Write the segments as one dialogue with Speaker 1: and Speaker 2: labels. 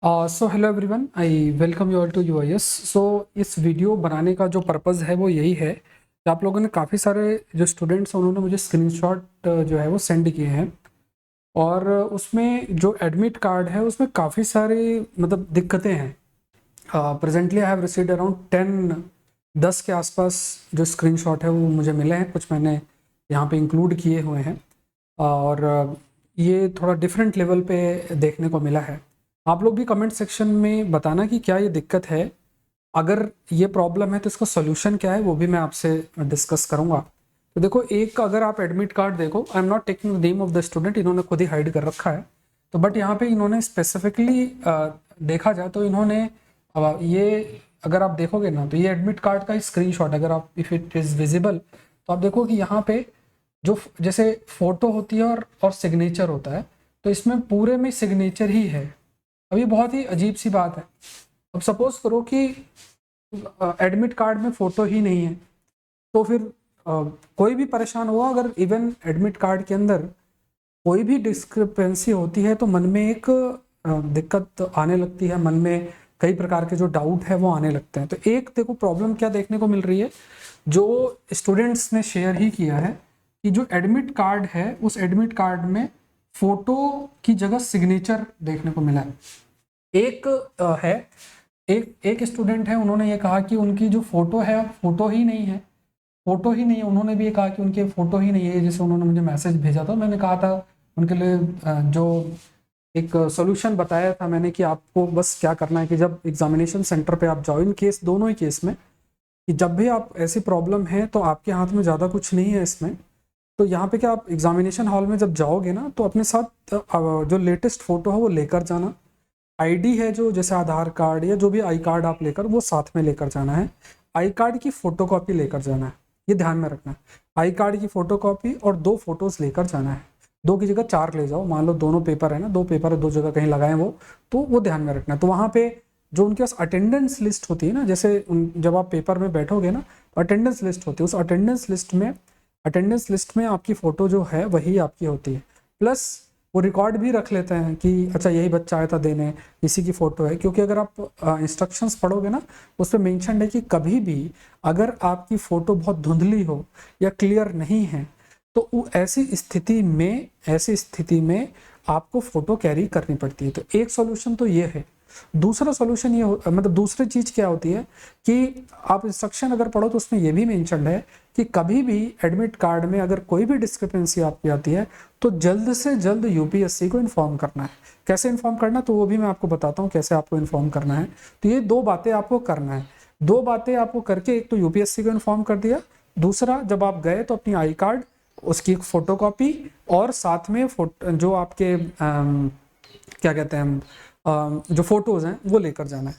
Speaker 1: So hello everyone, I welcome you all to UIS. So इस video बनाने का जो पर्पज़ है वो यही है कि आप लोगों ने काफ़ी सारे जो स्टूडेंट्स हैं उन्होंने मुझे स्क्रीनशॉट जो है वो सेंड किए हैं। और उसमें जो एडमिट कार्ड है उसमें काफ़ी सारी मतलब दिक्कतें हैं। Presently I have received around 10 के आसपास जो स्क्रीनशॉट है वो मुझे मिले हैं, कुछ मैंने यहाँ पे इंक्लूड किए हुए हैं। और ये थोड़ा डिफरेंट लेवल पे देखने को मिला है। आप लोग भी कमेंट सेक्शन में बताना कि क्या ये दिक्कत है, अगर ये प्रॉब्लम है तो इसका सोल्यूशन क्या है, वो भी मैं आपसे डिस्कस करूँगा। तो देखो, एक अगर आप एडमिट कार्ड देखो, I am not taking the name of the student, इन्होंने खुद ही हाइड कर रखा है। तो बट यहाँ पे इन्होंने स्पेसिफिकली देखा जाए तो इन्होंने ये अगर आप देखोगे ना तो ये एडमिट कार्ड का स्क्रीनशॉट, अगर आप इफ़ इट इज़ विजिबल तो आप देखो कि यहाँ पे जो जैसे फोटो होती है और सिग्नेचर होता है, तो इसमें पूरे में सिग्नेचर ही है। अब ये बहुत ही अजीब सी बात है। अब सपोज करो कि एडमिट कार्ड में फ़ोटो ही नहीं है, तो फिर कोई भी परेशान हुआ। अगर इवन एडमिट कार्ड के अंदर कोई भी डिस्क्रिपेंसी होती है तो मन में एक दिक्कत आने लगती है, मन में कई प्रकार के जो डाउट है वो आने लगते हैं। तो एक देखो प्रॉब्लम क्या देखने को मिल रही है, जो स्टूडेंट्स ने शेयर ही किया है कि जो एडमिट कार्ड है उस एडमिट कार्ड में फ़ोटो की जगह सिग्नेचर देखने को मिला है। एक है एक स्टूडेंट है, उन्होंने ये कहा कि उनकी जो फ़ोटो है फ़ोटो ही नहीं है, फ़ोटो ही नहीं है। उन्होंने भी ये कहा कि उनके फ़ोटो ही नहीं है। जैसे उन्होंने मुझे मैसेज भेजा था, मैंने कहा था उनके लिए जो एक सॉल्यूशन बताया था मैंने कि आपको बस क्या करना है कि जब एग्जामिनेशन सेंटर पे आप जाओ, इन केस दोनों ही केस में, कि जब भी आप ऐसी प्रॉब्लम है तो आपके हाथ में ज़्यादा कुछ नहीं है इसमें। तो यहाँ पे क्या, आप एग्जामिनेशन हॉल में जब जाओगे ना तो अपने साथ जो लेटेस्ट फ़ोटो है वो लेकर जाना। आईडी है जो जैसे आधार कार्ड या जो भी आई कार्ड आप लेकर, वो साथ में लेकर जाना है। आई कार्ड की फ़ोटोकॉपी लेकर जाना है, ये ध्यान में रखना है। आई कार्ड की फ़ोटोकॉपी और 2 फोटोज़ लेकर जाना है। 2 की जगह 4 ले जाओ, मान लो दोनों पेपर है ना, 2 पेपर है, 2 जगह कहीं लगाएं वो, तो वो ध्यान में रखना है। तो वहाँ पे जो उनके पास अटेंडेंस लिस्ट होती है ना, जैसे जब आप पेपर में बैठोगे ना तो अटेंडेंस लिस्ट होती है, उस अटेंडेंस लिस्ट में आपकी फ़ोटो जो है वही आपकी होती है। प्लस वो रिकॉर्ड भी रख लेते हैं कि अच्छा यही बच्चा आया था देने, इसी की फ़ोटो है। क्योंकि अगर आप इंस्ट्रक्शंस पढ़ोगे ना, उस पर मेंशन है कि कभी भी अगर आपकी फ़ोटो बहुत धुंधली हो या क्लियर नहीं है तो ऐसी स्थिति में आपको फ़ोटो कैरी करनी पड़ती है। तो एक सॉल्यूशन तो ये है। दूसरा सॉल्यूशन ये मतलब दूसरी चीज़ क्या होती है कि आप इंस्ट्रक्शन अगर पढ़ो तो उसमें ये भी मेंशन है कि कभी भी एडमिट कार्ड में अगर कोई भी डिस्क्रिपेंसी आपकी आती है तो जल्द से जल्द यूपीएससी को इन्फॉर्म करना है। कैसे इन्फॉर्म करना, तो वो भी मैं आपको बताता हूँ कैसे आपको इन्फॉर्म करना है। तो ये 2 बातें आपको करना है। 2 बातें आपको करके, एक तो यूपीएससी को इन्फॉर्म कर दिया, दूसरा जब आप गए तो अपनी आई कार्ड, उसकी एक फ़ोटोकॉपी और साथ में जो आपके क्या कहते हैं जो फ़ोटोज़ हैं वो लेकर जाना है।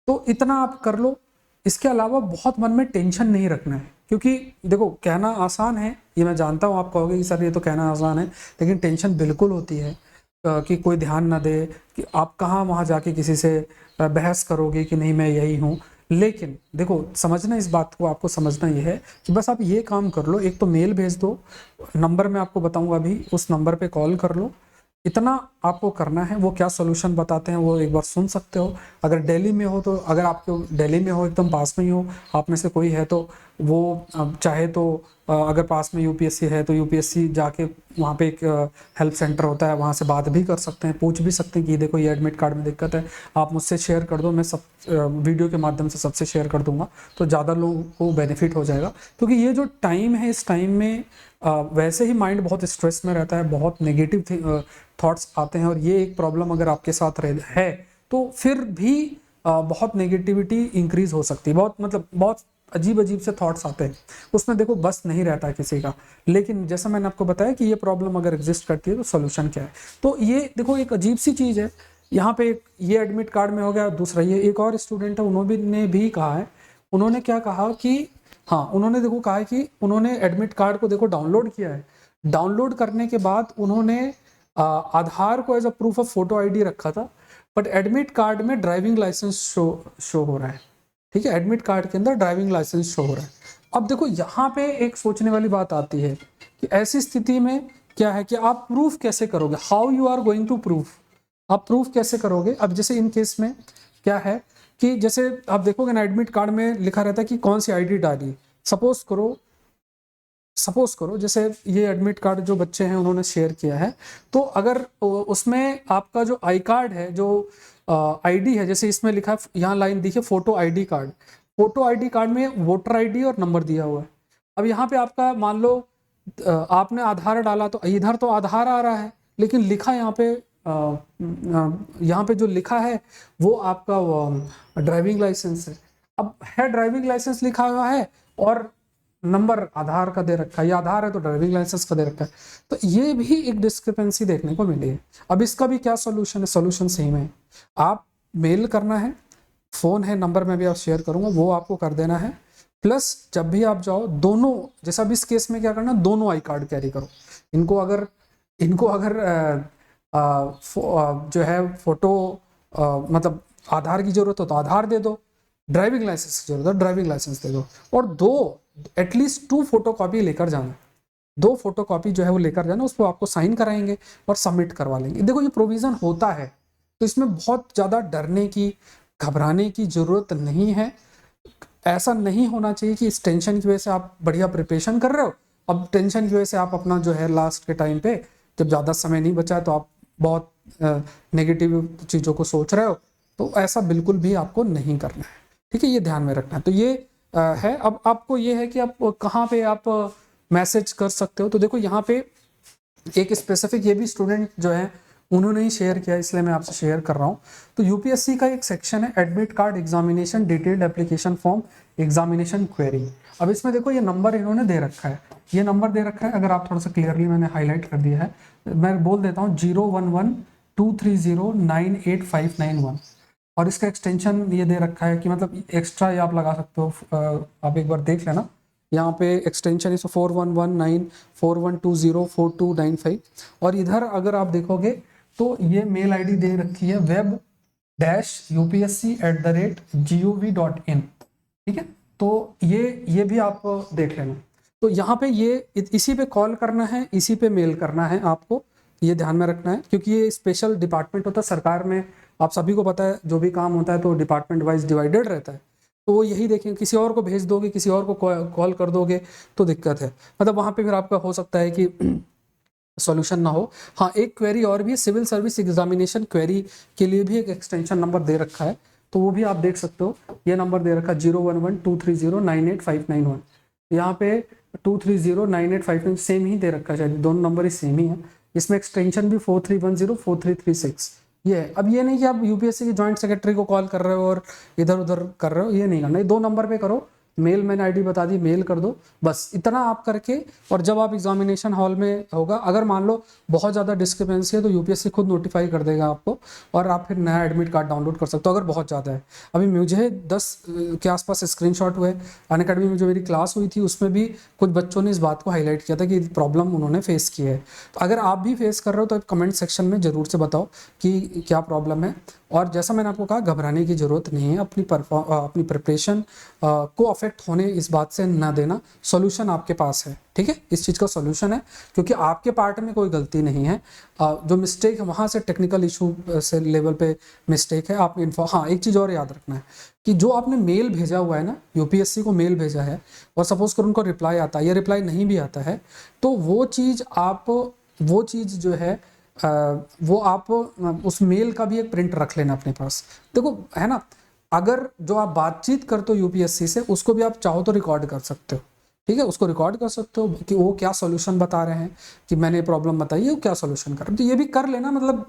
Speaker 1: तो इतना आप कर लो। इसके अलावा बहुत मन में टेंशन नहीं रखना है, क्योंकि देखो कहना आसान है, ये मैं जानता हूँ। आप कहोगे कि सर ये तो कहना आसान है, लेकिन टेंशन बिल्कुल होती है कि कोई ध्यान ना दे, कि आप कहाँ वहाँ जाके किसी से बहस करोगे कि नहीं मैं यही हूँ। लेकिन देखो, समझना इस बात को, आपको समझना ये है कि बस आप ये काम कर लो। एक तो मेल भेज दो, नंबर मैं आपको बताऊंगा अभी, उस नंबर पे कॉल कर लो। इतना आपको करना है। वो क्या सोल्यूशन बताते हैं वो एक बार सुन सकते हो। अगर दिल्ली में हो तो, अगर आपको दिल्ली में हो, एकदम पास में ही हो, आप में से कोई है तो वो चाहे तो अगर पास में यूपीएससी है तो यूपीएससी जाके वहाँ पे एक हेल्प सेंटर होता है, वहाँ से बात भी कर सकते हैं, पूछ भी सकते हैं कि देखो ये एडमिट कार्ड में दिक्कत है, आप मुझसे शेयर कर दो, मैं सब वीडियो के माध्यम से सबसे शेयर कर दूंगा, तो ज़्यादा लोगों को बेनिफिट हो जाएगा। क्योंकि ये जो टाइम है, इस टाइम में वैसे ही माइंड बहुत स्ट्रेस में रहता है, बहुत नेगेटिव थॉट्स आते हैं। और ये एक प्रॉब्लम अगर आपके साथ है तो फिर भी बहुत नेगेटिविटी इंक्रीज हो सकती है। बहुत मतलब बहुत अजीब अजीब से थॉट्स आते हैं, उसमें देखो बस नहीं रहता है किसी का। लेकिन जैसा मैंने आपको बताया कि ये प्रॉब्लम अगर एग्जिस्ट करती है तो सोल्यूशन क्या है। तो ये देखो एक अजीब सी चीज़ है। यहाँ पे ये एडमिट कार्ड में हो गया, दूसरा ये एक और स्टूडेंट है, उन्होंने भी कहा है। उन्होंने क्या कहा कि हाँ, उन्होंने देखो कहा है कि उन्होंने एडमिट कार्ड को देखो डाउनलोड किया है। डाउनलोड करने के बाद उन्होंने आधार को as a proof of photo ID रखा था, बट एडमिट कार्ड में ड्राइविंग लाइसेंस शो हो रहा है। ठीक है, एडमिट कार्ड के अंदर ड्राइविंग लाइसेंस शो हो रहा है। अब देखो यहाँ पे एक सोचने वाली बात आती है कि ऐसी स्थिति में क्या है कि आप प्रूफ कैसे करोगे, how you are going to proof. आप प्रूफ कैसे करोगे? अब जैसे इन केस में क्या है कि जैसे आप देखोगे ना एडमिट कार्ड में लिखा रहता है कि कौन सी आईडी डाली। सपोज करो जैसे ये एडमिट कार्ड जो बच्चे हैं उन्होंने शेयर किया है, तो अगर उसमें आपका जो आई कार्ड है, जो आईडी है, जैसे इसमें लिखा है, यहाँ लाइन देखिए photo ID card, photo ID card में वोटर आईडी और नंबर दिया हुआ है। अब यहाँ पे आपका मान लो आपने आधार डाला, तो इधर तो आधार आ रहा है, लेकिन लिखा यहाँ पे जो लिखा है वो आपका ड्राइविंग लाइसेंस है। अब है ड्राइविंग लाइसेंस लिखा हुआ है और नंबर आधार का दे रखा है, या आधार है तो ड्राइविंग लाइसेंस का दे रखा है, तो ये भी एक डिस्क्रिपेंसी देखने को मिली है। अब इसका भी क्या सोल्यूशन है? सोल्यूशन सेम है, आप मेल करना है, फोन है, नंबर में भी आप शेयर करूंगा, वो आपको कर देना है। प्लस जब भी आप जाओ, दोनों, जैसा भी इस केस में क्या करना, दोनों आई कार्ड कैरी करो। इनको अगर जो है फोटो मतलब आधार की जरूरत हो तो आधार दे दो, ड्राइविंग लाइसेंस की जरूरत है ड्राइविंग लाइसेंस दे दो, और दो एटलीस्ट 2 फोटोकॉपी लेकर जाना, 2 फोटोकॉपी जो है वो लेकर जाना, उसको आपको साइन कराएंगे और सबमिट करवा लेंगे। देखो ये प्रोविजन होता है, तो इसमें बहुत ज़्यादा डरने की, घबराने की ज़रूरत नहीं है। ऐसा नहीं होना चाहिए कि इस टेंशन की वजह से आप बढ़िया प्रिपरेशन कर रहे हो, अब टेंशन की वजह से आप अपना जो है लास्ट के टाइम पे जब ज़्यादा समय नहीं बचा है तो आप बहुत नेगेटिव चीज़ों को सोच रहे हो, तो ऐसा बिल्कुल भी आपको नहीं करना है। ठीक है, ये ध्यान में रखना है। तो ये है। अब आपको ये है कि आप कहाँ पे आप मैसेज कर सकते हो। तो देखो यहाँ पे एक स्पेसिफिक, ये भी स्टूडेंट जो है उन्होंने ही शेयर किया, इसलिए मैं आपसे शेयर कर रहा हूँ। तो यूपीएससी का एक सेक्शन है admit card examination detailed application form examination query. अब इसमें देखो ये नंबर इन्होंने दे रखा है, ये नंबर दे रखा है, अगर आप थोड़ा सा क्लियरली मैंने हाईलाइट कर दिया है, मैं बोल देता हूँ 0112309851, और इसका एक्सटेंशन ये दे रखा है कि मतलब एक्स्ट्रा ये आप लगा सकते हो, आप एक बार देख लेना, यहाँ पे एक्सटेंशन इस 411941204295, और इधर अगर आप देखोगे तो ये मेल आईडी दे रखी है web-upsc@gov.in। ठीक है, तो ये भी आप देख लेना। तो यहाँ पे ये इसी पे कॉल करना है, इसी पे मेल करना है, आपको ये ध्यान में रखना है, क्योंकि ये स्पेशल डिपार्टमेंट होता है सरकार में, आप सभी को पता है जो भी काम होता है तो डिपार्टमेंट वाइज डिवाइडेड रहता है। तो वो यही देखें, किसी और को भेज दोगे, किसी और को कॉल कर दोगे तो दिक्कत है, मतलब वहाँ पे फिर आपका हो सकता है कि सॉल्यूशन ना हो। हाँ, एक क्वेरी और भी है, सिविल सर्विस एग्जामिनेशन क्वेरी के लिए भी एक एक्सटेंशन नंबर दे रखा है, तो वो भी आप देख सकते हो, ये नंबर दे रखा है 0112309851। यहाँ पे 2309859 सेम ही दे रखा है, शायद दोनों नंबर ही सेम ही है। इसमें एक्सटेंशन भी 43104336 ये है। अब ये नहीं कि आप यूपीएससी की जॉइंट सेक्रेटरी को कॉल कर रहे हो और इधर उधर कर रहे हो, ये नहीं करना, ये 2 नंबर पे करो, मेल मैंने आईडी बता दी, मेल कर दो, बस इतना आप करके। और जब आप एग्जामिनेशन हॉल में होगा, अगर मान लो बहुत ज़्यादा डिस्क्रिपेंसी है तो यूपीएससी खुद नोटिफाई कर देगा आपको, और आप फिर नया एडमिट कार्ड डाउनलोड कर सकते हो अगर बहुत ज़्यादा है। अभी मुझे 10 के आसपास स्क्रीनशॉट हुए, अनअकैडमी में जो मेरी क्लास हुई थी उसमें भी कुछ बच्चों ने इस बात को हाईलाइट किया था कि प्रॉब्लम उन्होंने फेस की है। तो अगर आप भी फेस कर रहे हो तो कमेंट सेक्शन में ज़रूर से बताओ कि क्या प्रॉब्लम है। और जैसा मैंने आपको कहा, घबराने की ज़रूरत नहीं है, अपनी प्रिपरेशन को अफेक्ट होने इस बात से ना देना, सॉल्यूशन आपके पास है। ठीक है, इस चीज़ का सॉल्यूशन है, क्योंकि आपके पार्ट में कोई गलती नहीं है, जो मिस्टेक है वहाँ से टेक्निकल इशू से लेवल पे मिस्टेक है। आप हाँ, एक चीज़ और याद रखना है कि जो आपने मेल भेजा हुआ है ना, यूपीएससी को मेल भेजा है, और सपोज कर उनको रिप्लाई आता है या रिप्लाई नहीं भी आता है, तो वो चीज़ जो है वो आप उस मेल का भी एक प्रिंट रख लेना अपने पास। देखो है ना, अगर जो आप बातचीत करते हो यूपीएससी से, उसको भी आप चाहो तो रिकॉर्ड कर सकते हो। ठीक है, उसको रिकॉर्ड कर सकते हो कि वो क्या सॉल्यूशन बता रहे हैं, कि मैंने प्रॉब्लम बताई है, वो क्या सॉल्यूशन कर रहे हैं, तो ये भी कर लेना, मतलब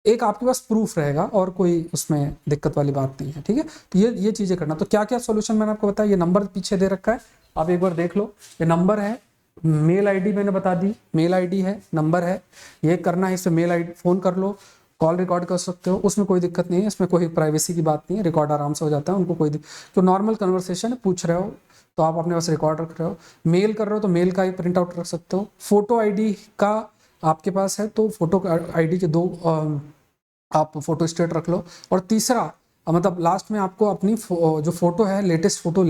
Speaker 1: एक आपके पास प्रूफ रहेगा और कोई उसमें दिक्कत वाली बात नहीं है। ठीक है, तो ये चीज़ें करना। तो क्या क्या सॉल्यूशन मैंने आपको बताया, ये नंबर पीछे दे रखा है, आप एक बार देख लो, ये नंबर है, मेल आईडी मैंने बता दी, मेल आईडी है, नंबर है, ये करना है, इससे मेल आईडी फ़ोन कर लो, कॉल रिकॉर्ड कर सकते हो, उसमें कोई दिक्कत नहीं है, इसमें कोई प्राइवेसी की बात नहीं है, रिकॉर्ड आराम से हो जाता है, उनको कोई तो नॉर्मल कन्वर्सेशन पूछ रहे हो तो आप अपने पास रिकॉर्ड रख रहे हो, मेल कर रहे हो तो मेल का ही प्रिंट आउट रख सकते हो, फोटो आईडी का आपके पास है तो फोटो आईडी के 2 आप फोटो स्टेट रख लो, और तीसरा मतलब लास्ट में आपको अपनी जो फोटो है लेटेस्ट फोटो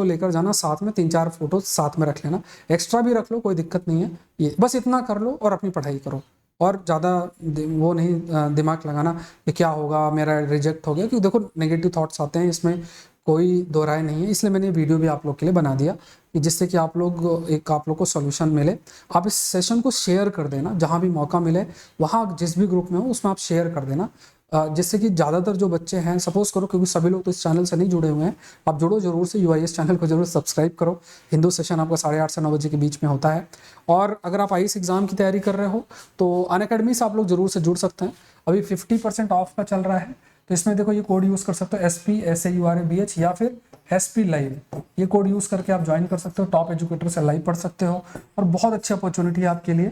Speaker 1: लेकर जाना, साथ में 3-4 फोटो साथ में रख लेना, एक्स्ट्रा भी रख लो, कोई दिक्कत नहीं है, ये बस इतना कर लो और अपनी पढ़ाई करो। और ज़्यादा वो नहीं दिमाग लगाना कि क्या होगा, मेरा रिजेक्ट हो गया, क्योंकि देखो नेगेटिव थॉट्स आते हैं, इसमें कोई दो राय नहीं है। इसलिए मैंने वीडियो भी आप लोग के लिए बना दिया कि जिससे कि आप लोग को सॉल्यूशन मिले। आप इस सेशन को शेयर कर देना, जहाँ भी मौका मिले वहाँ जिस भी ग्रुप में हो उसमें आप शेयर कर देना, जिससे कि ज़्यादातर जो बच्चे हैं, सपोज करो, क्योंकि सभी लोग तो इस चैनल से नहीं जुड़े हुए हैं, आप जुड़ो जरूर से, यूआईएस चैनल को जरूर सब्सक्राइब करो। हिंदू सेशन आपका 8:30 से 9 बजे के बीच में होता है। और अगर आप आईएएस एग्जाम की तैयारी कर रहे हो तो अनअकैडमी से आप लोग जरूर से जुड़ सकते हैं। अभी 50% ऑफ का चल रहा है, तो इसमें देखो ये कोड यूज़ कर सकते हो, SPSAURABH या फिर SP लाइव, ये कोड यूज़ करके आप ज्वाइन कर सकते हो। टॉप एजुकेटर से लाइव पढ़ सकते हो और बहुत अच्छी अपॉर्चुनिटी है आपके लिए।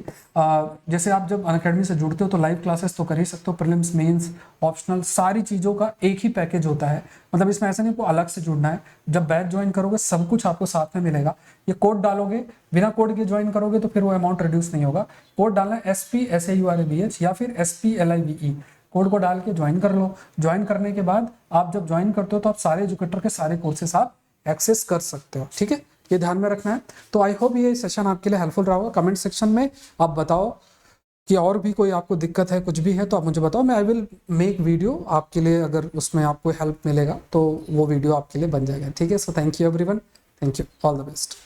Speaker 1: जैसे आप जब अनअकैडमी से जुड़ते हो तो लाइव क्लासेस तो कर ही सकते हो, प्रीलिम्स, मेंस, ऑप्शनल, सारी चीज़ों का एक ही पैकेज होता है। मतलब इसमें ऐसा नहीं को अलग से जुड़ना है, जब बैच ज्वाइन करोगे सब कुछ आपको साथ में मिलेगा। ये कोड डालोगे, बिना कोड के ज्वाइन करोगे तो फिर वो अमाउंट रिड्यूस नहीं होगा। कोड डालना है SPSAURABH या फिर SPLIVE, कोड को डाल के ज्वाइन कर लो। ज्वाइन करने के बाद आप जब ज्वाइन करते हो तो आप सारे एजुकेटर के सारे कोर्सेस आप एक्सेस कर सकते हो, ठीक है, ये ध्यान में रखना है। तो आई होप ये सेशन आपके लिए हेल्पफुल रहा होगा। कमेंट सेक्शन में आप बताओ कि और भी कोई आपको दिक्कत है, कुछ भी है तो आप मुझे बताओ, मैं आई विल मेक वीडियो आपके लिए, अगर उसमें आपको हेल्प मिलेगा तो वो वीडियो आपके लिए बन जाएगा, ठीक है। So thank you everyone, thank you, all the best.